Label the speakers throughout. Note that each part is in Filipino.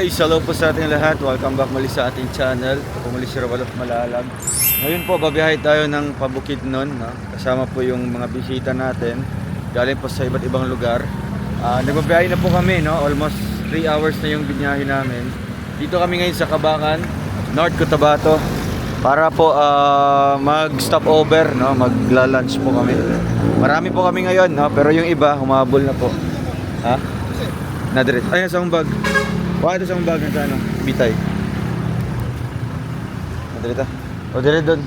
Speaker 1: guys, hello po sa ating lahat. Welcome back muli sa ating channel. Ako muli si Rawal of Malalag. Ngayon po, babiyahe tayo ng Pabukidnon, no? Kasama po yung mga bisita natin. Galing po sa iba't ibang lugar. Nagbabiyahe na po kami, no? Almost 3 hours na yung binyahe namin. Dito kami ngayon sa Kabakan, North Cotabato. Para po mag-stop over, no? Magla-lunch po kami. Marami po kami ngayon, no? Pero yung iba, humabol na po. Ha? Nadret. Ay, nasa akong bag. Wala ito sa akong bag na ano? Bitay. Nadret ah. O, dire doon.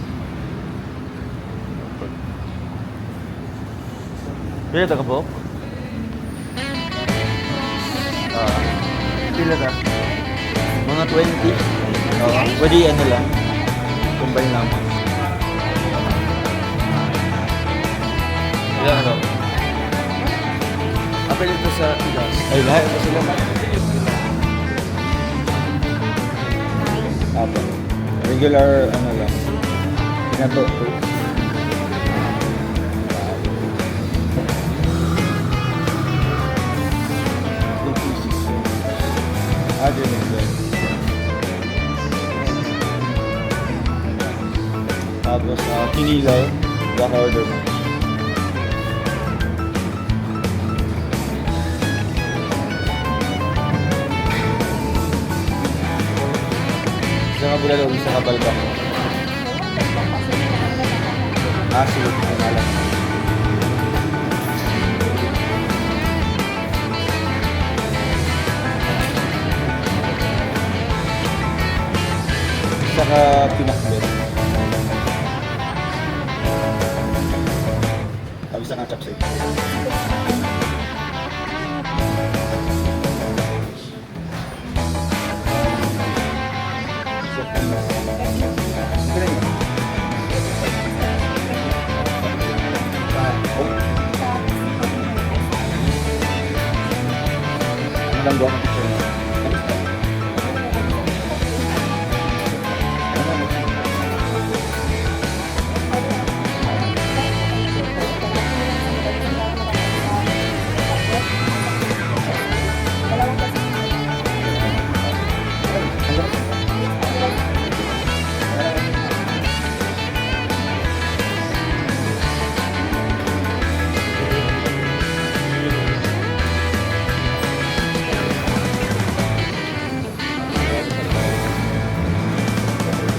Speaker 1: Pila ta ka po? Pila ta? Mga 20. Pwede ano lang. Combine naman. Ilan ano? Apel ito sa ilas. Ay, lahat ito sila. Apa? Regular, ano lang. Pinato. Din din. Tapos, kinilaw. Black order mo. Isa ka bulalo, isa ka balba. Sige. Pangalan. Isa ka pinakbet. Tapos isa ka chopstick. Lang buwan ng picture niya.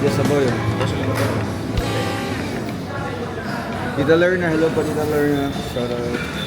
Speaker 1: Yes, aboy. Tita Lerna, hello po Tita Lerna. Shout out.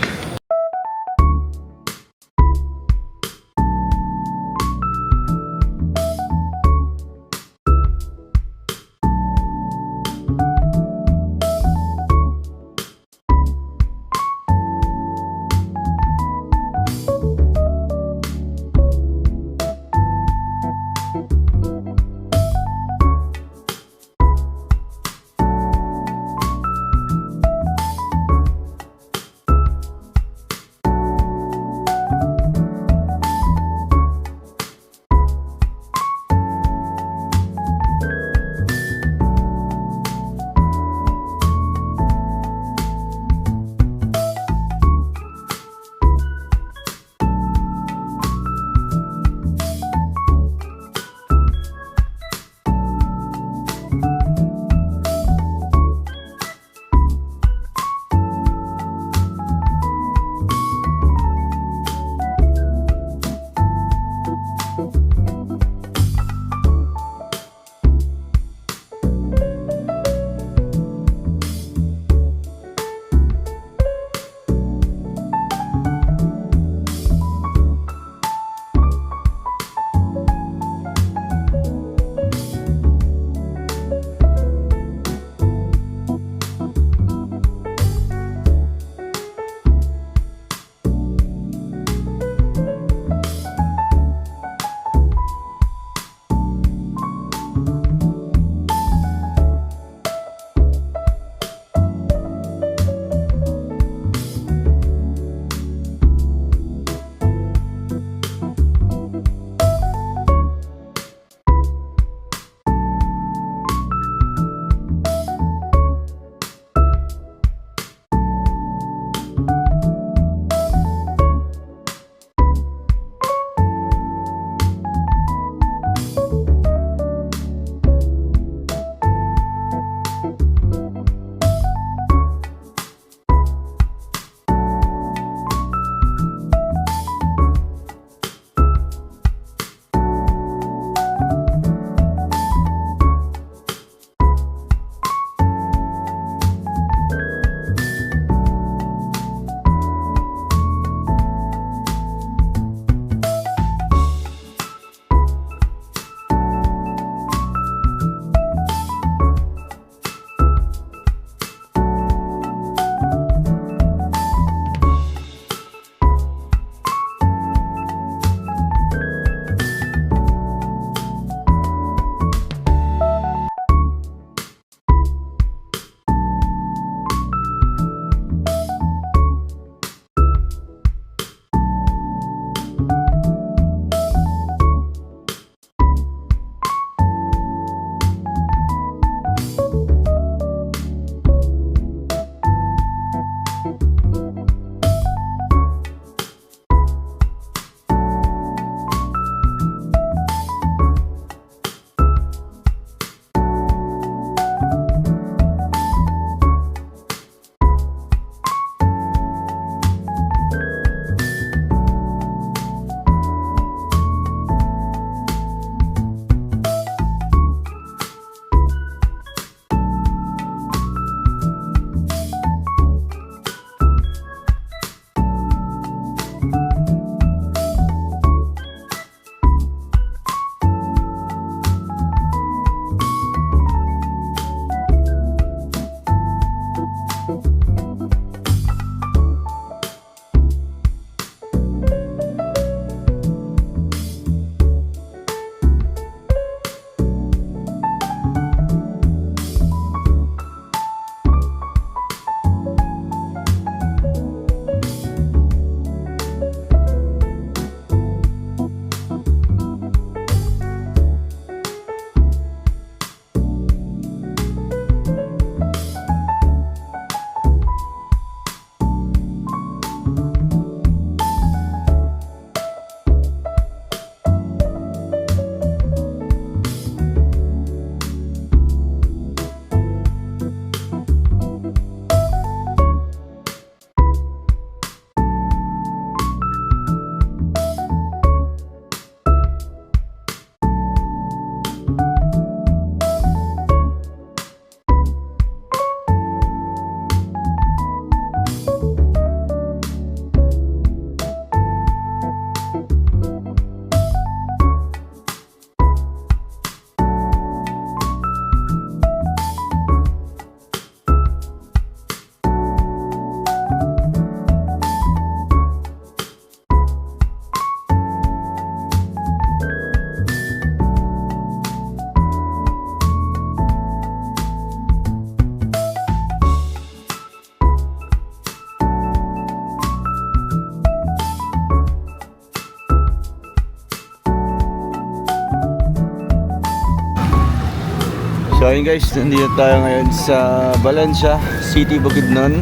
Speaker 1: So ayun guys, nandito tayo ngayon sa Valencia City, Bukidnon.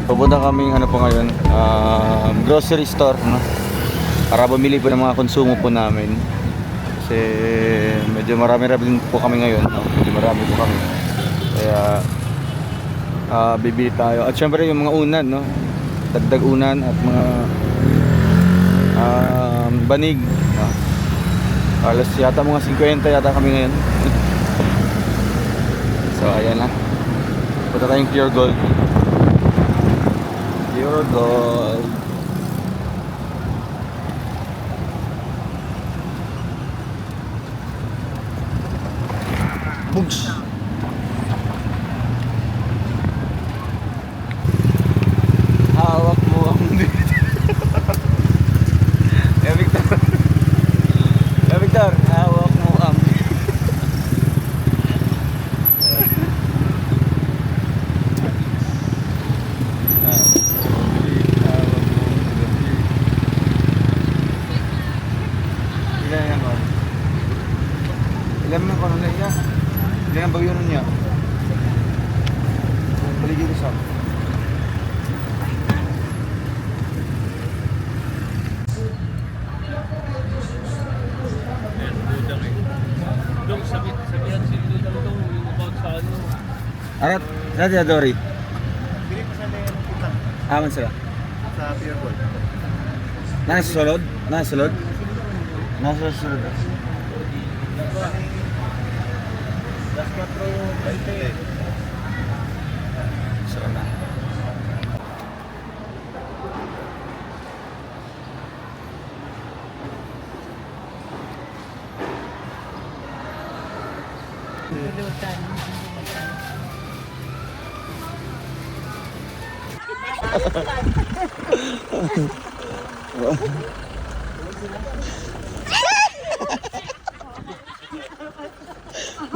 Speaker 1: Pupunta kaming ano po ngayon, grocery store, no? Para bumili po ng mga konsumo po namin. Kasi medyo marami din po kami ngayon, no? Medyo marami po kami. Kaya bibili tayo. At syempre yung mga unan, no? Dagdag unan at mga banig, no? Alas yata mga 50 yata kami ngayon. So ayan na. Punta tayong Pure Gold. Pure Gold. Bugs. Hawak mo ang dito. Victor. Victor, hawak mo ang ilan mo ko na iya? Ilan ang bagyo nun niya? Paligid ko sa Arat, nandiyan Dory.
Speaker 2: Bili ko sa yung utang
Speaker 1: Aman sila.
Speaker 2: sa Pure Gold.
Speaker 1: Nasa sulod? Nasa sulod? Nasa sulod.
Speaker 2: Las 4:20.
Speaker 1: Sarap na.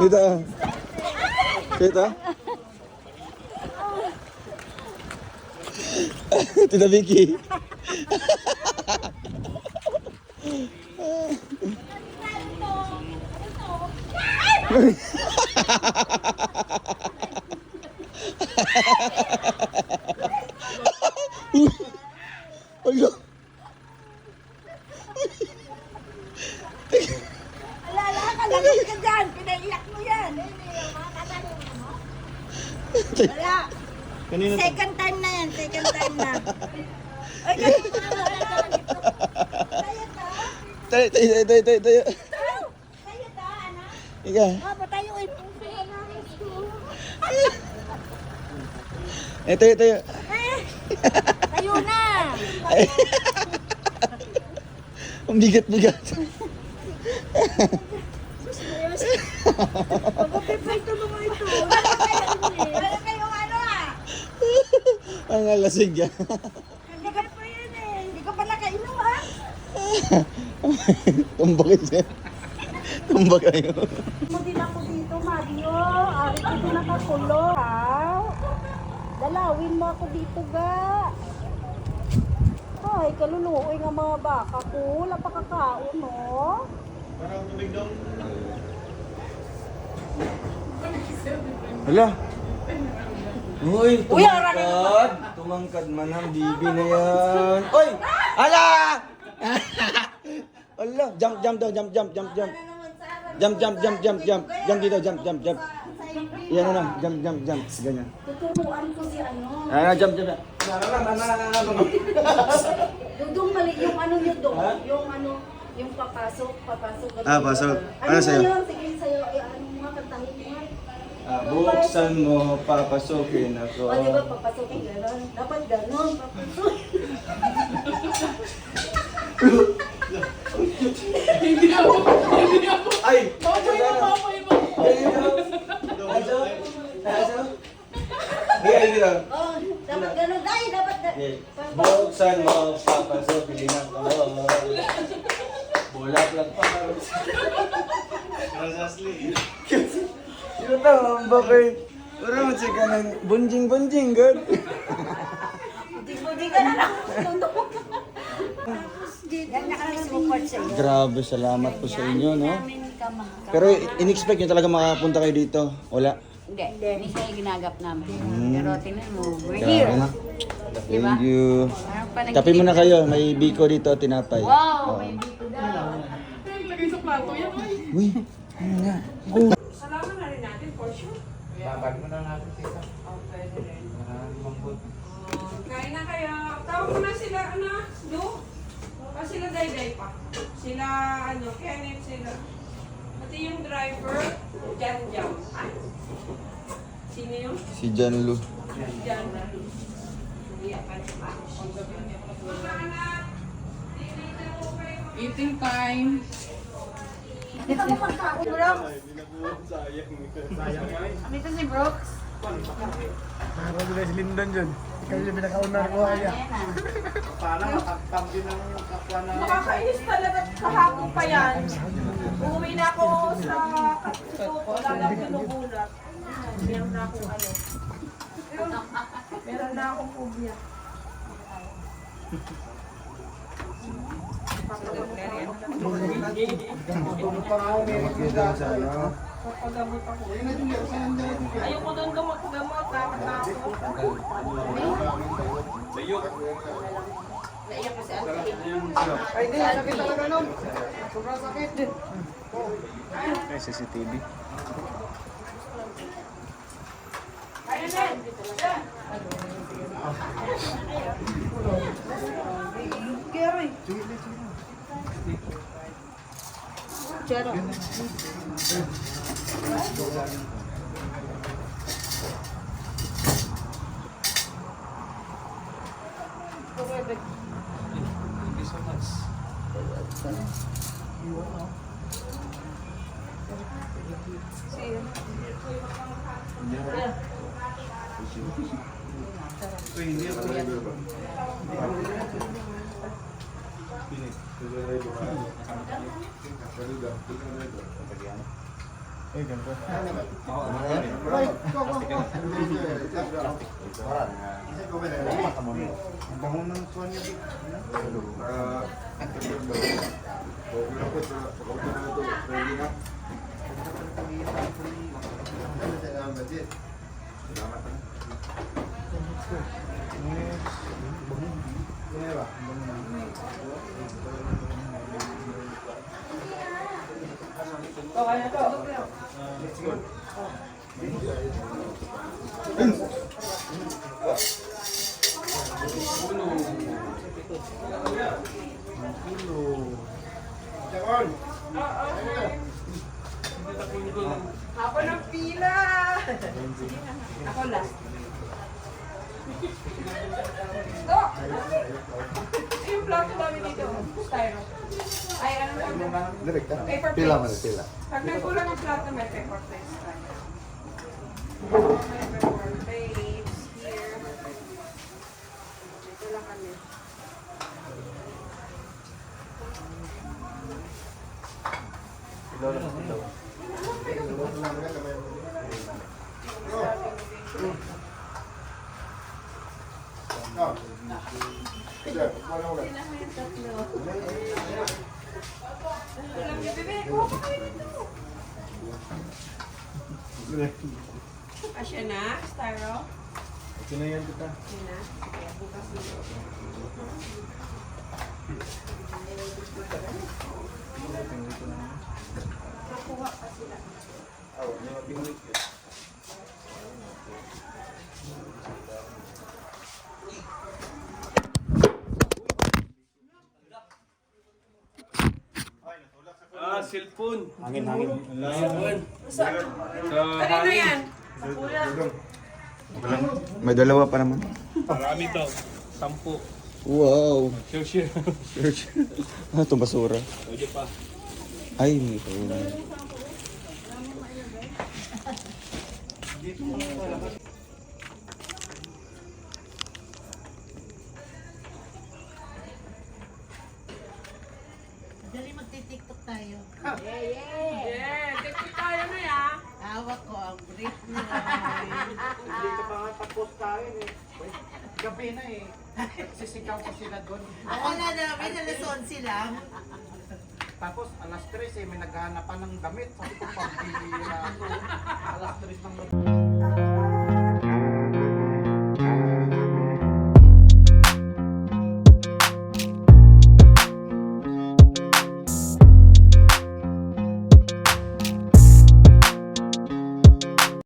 Speaker 1: Dito. Dito. Tita Vicky. Ayo.
Speaker 3: Alala ka, lagot ka dyan. Pinaiyak mo yan. Wala.
Speaker 2: Kanina to?
Speaker 3: Second time na yan. Second time na. Ay, ganun ka. Tayo ta.
Speaker 1: Tayo.
Speaker 3: Tayo ta, anak.
Speaker 1: Ika.
Speaker 3: Ah, ba tayo ay puso ka na.
Speaker 1: Tayo.
Speaker 3: Tayo na.
Speaker 1: Ang bigat.
Speaker 3: Pagpapipay ito mga ito. Wala kayong ano ah.
Speaker 1: Ang alasig yan.
Speaker 3: Hindi ka pa yan eh. Hindi ka pa nakainom ha.
Speaker 1: Tumba kayo.
Speaker 3: Mo din ako dito, Mario. Ari ko din nakakulo. Ha? Dalawin mo ako dito, ga. Ay, kaluluoy nga mga baka ko. Wala pa kakaon, no?
Speaker 2: Parang tubig daw.
Speaker 1: Hala. Uy,
Speaker 3: Uy, ara ka
Speaker 1: tumangkad. Tumangkad man ang bibi na yan. Uy! Hala! Hala, jump daw, jump. Jump dito, jump. Yan na, jump. Ganyan.
Speaker 3: Tuturuan ko si ano.
Speaker 1: Jump.
Speaker 3: Dudong mali yung ano nyo dong.
Speaker 1: Ha?
Speaker 3: Yung ano, yung papasok. Ano
Speaker 1: pasok.
Speaker 3: Ano
Speaker 1: Ano sa'yo?
Speaker 3: sa'yo? Sige sa'yo. Ano mga kantahin mo nga.
Speaker 1: Buksan mo, papasukin ako.
Speaker 3: O, di ba papasokin gano'n? Dapat gano'n, papasok.
Speaker 1: Ay! Dito.
Speaker 3: Oh, dapat gano'n. Dahil dapat
Speaker 1: Buksan mo, papasukin ako. Bulak pa.
Speaker 2: Rasasli.
Speaker 1: Ito to, ang bakay. Parang mo siya ka ng bunjing, good.
Speaker 3: Hindi ka na lang. Yan na kami support sa inyo.
Speaker 1: Grabe, salamat po sa inyo, no?
Speaker 3: Namin ka kasama.
Speaker 1: Pero in-expect nyo talaga makapunta kayo dito? Wala?
Speaker 4: Hindi, hindi siya yung ginagap namin. Pero tingnan mo, we're
Speaker 1: Grabe
Speaker 4: here.
Speaker 1: na.
Speaker 4: Diba?
Speaker 1: Thank you.
Speaker 4: Parang pa
Speaker 1: Kape muna kayo. May biko dito, tinapay.
Speaker 4: Wow,
Speaker 1: Oo.
Speaker 4: may biko daw.
Speaker 1: Uy, ano nga?
Speaker 5: Salamat na rin natin, for sure.
Speaker 2: Babag mo na natin siya.
Speaker 5: Pwede rin.
Speaker 2: Mambot.
Speaker 5: Kain na kayo. Tawag mo na sila, Lu? Sila Dayday pa. Sila, Kenneth, sila. Pati yung driver, Jan. Sino yung?
Speaker 1: Si John Lu.
Speaker 5: Jan. Eating time.
Speaker 4: Dito mo magkain, Brooks. Dito si Brooks.
Speaker 2: Parang nila si Lindan dyan. Ikaw yung pinaka-unar ko kaya. Paano makakapag din ang kapwa na...
Speaker 5: Nakakainis talaga kahapon pa yan. Uuwi na ako sa Katuto. Wala lang pinugulat. Meron na akong Meron na akong phobia.
Speaker 2: Tulog pa nga ako may
Speaker 5: Papagamot ako. Ayoko doon gamot. Takot na ako.
Speaker 4: Naiyak ko si Ate.
Speaker 2: Ay, di, sakit talaga nun. Sobrang sakit.
Speaker 1: May CCTV.
Speaker 5: Kaya na.
Speaker 4: Chero.
Speaker 2: Eh, ganito. Ang bango ng suwan niya.
Speaker 5: Ako ng pila. Ako last. Stop! Yung plato namin dito. Styro. Ay, ano lang.
Speaker 2: Direkta.
Speaker 5: Paper
Speaker 2: Pila mo,
Speaker 5: plates.
Speaker 2: pila.
Speaker 5: Pag nagkulang ang plato, may paper plates tayo. May paper plates here. Ito lang kami. Alam niyo, bebe, kuha ko kayo dito. Asya na, Styro.
Speaker 2: Sinayan kita.
Speaker 5: Yun na. Kaya bukas dito. Nakuha pa sila.
Speaker 6: Cellphone.
Speaker 2: Hangin.
Speaker 5: Kanino yan? Kuya.
Speaker 1: May dalawa pa naman.
Speaker 6: Marami daw. 10.
Speaker 1: Wow.
Speaker 6: Share.
Speaker 1: Ano itong basura?
Speaker 6: Pwede pa.
Speaker 1: Ay, may pauna.
Speaker 7: Dali magti-tiktok tayo.
Speaker 5: Yeah, tiktik tayo na yan.
Speaker 7: Hawak ko ang brief niya.
Speaker 2: Hindi ka pa nga tapos kain eh. Gabi na eh. Sisigaw ko sila doon.
Speaker 7: Akala namin alas 11 lang.
Speaker 2: Tapos alas 3 may naghahanap pa ng damit. Sabi ko, pambihira ako. Alas 3 ng